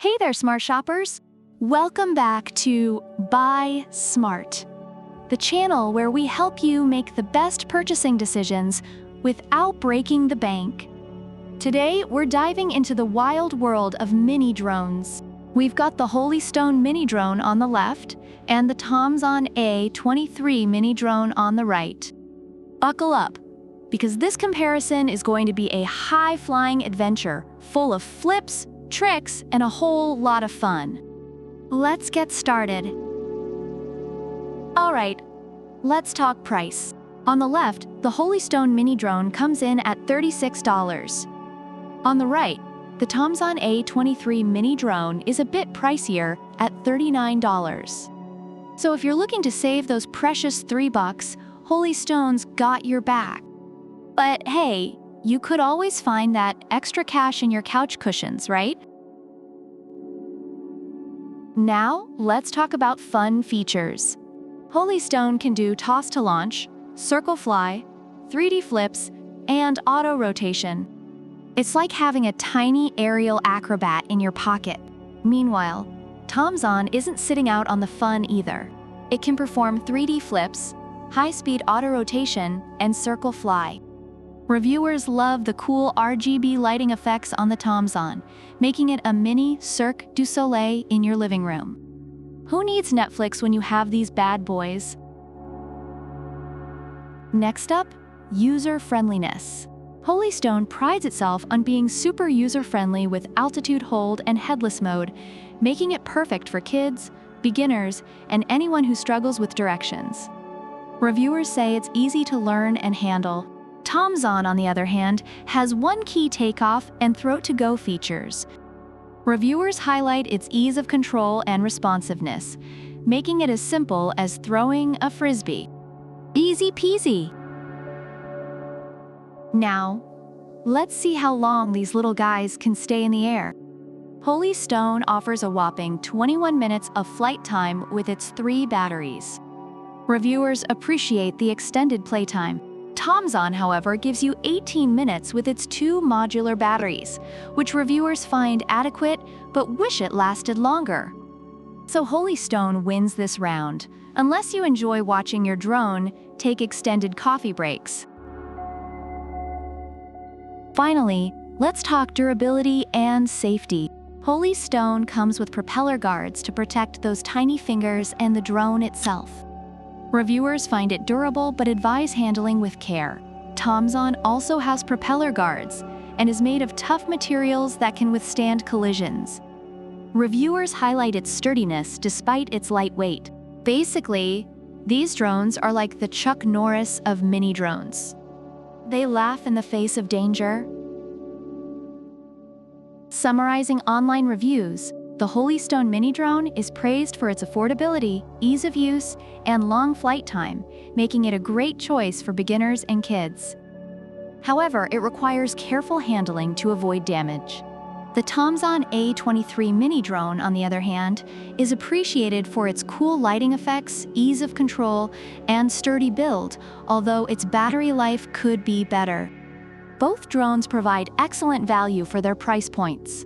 Hey there, smart shoppers! Welcome back to Buy Smart, the channel where we help you make the best purchasing decisions without breaking the bank. Today, we're diving into the wild world of mini drones. We've got the Holy Stone Mini Drone on the left and the TOMZON A23 Mini Drone on the right. Buckle up, because this comparison is going to be a high-flying adventure full of flips, tricks, and a whole lot of fun. Let's get started. All right, let's talk price. On the left, the Holy Stone Mini Drone comes in at $36. On the right, the TOMZON A23 Mini Drone is a bit pricier at $39. So if you're looking to save those precious $3, Holy Stone's got your back. But hey, you could always find that extra cash in your couch cushions, right? Now, let's talk about fun features. Holy Stone can do toss to launch, circle fly, 3D flips, and auto rotation. It's like having a tiny aerial acrobat in your pocket. Meanwhile, TOMZON isn't sitting out on the fun either. It can perform 3D flips, high-speed auto rotation, and circle fly. Reviewers love the cool RGB lighting effects on the TOMZON, making it a mini Cirque du Soleil in your living room. Who needs Netflix when you have these bad boys? Next up, user-friendliness. Holy Stone prides itself on being super user-friendly with altitude hold and headless mode, making it perfect for kids, beginners, and anyone who struggles with directions. Reviewers say it's easy to learn and handle. TOMZON, on the other hand, has one-key takeoff and throat-to-go features. Reviewers highlight its ease of control and responsiveness, making it as simple as throwing a frisbee. Easy peasy! Now, let's see how long these little guys can stay in the air. Holy Stone offers a whopping 21 minutes of flight time with its 3 batteries. Reviewers appreciate the extended playtime. TOMZON, however, gives you 18 minutes with its 2 modular batteries, which reviewers find adequate but wish it lasted longer. So Holy Stone wins this round, unless you enjoy watching your drone take extended coffee breaks. Finally, let's talk durability and safety. Holy Stone comes with propeller guards to protect those tiny fingers and the drone itself. Reviewers find it durable but advise handling with care. TOMZON also has propeller guards and is made of tough materials that can withstand collisions. Reviewers highlight its sturdiness despite its light weight. Basically, these drones are like the Chuck Norris of mini drones. They laugh in the face of danger. Summarizing online reviews, the Holy Stone Mini Drone is praised for its affordability, ease of use, and long flight time, making it a great choice for beginners and kids. However, it requires careful handling to avoid damage. The TOMZON A23 Mini Drone, on the other hand, is appreciated for its cool lighting effects, ease of control, and sturdy build, although its battery life could be better. Both drones provide excellent value for their price points.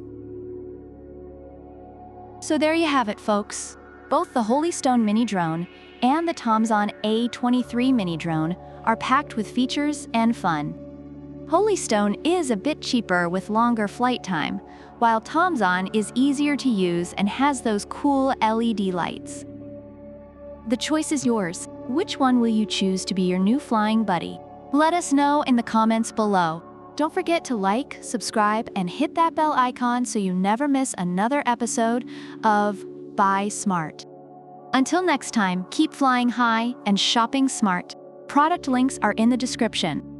So there you have it, folks. Both the Holy Stone Mini Drone and the TOMZON A23 Mini Drone are packed with features and fun. Holy Stone is a bit cheaper with longer flight time, while TOMZON is easier to use and has those cool LED lights. The choice is yours. Which one will you choose to be your new flying buddy? Let us know in the comments below. Don't forget to like, subscribe, and hit that bell icon so you never miss another episode of Buy Smart. Until next time, keep flying high and shopping smart. Product links are in the description.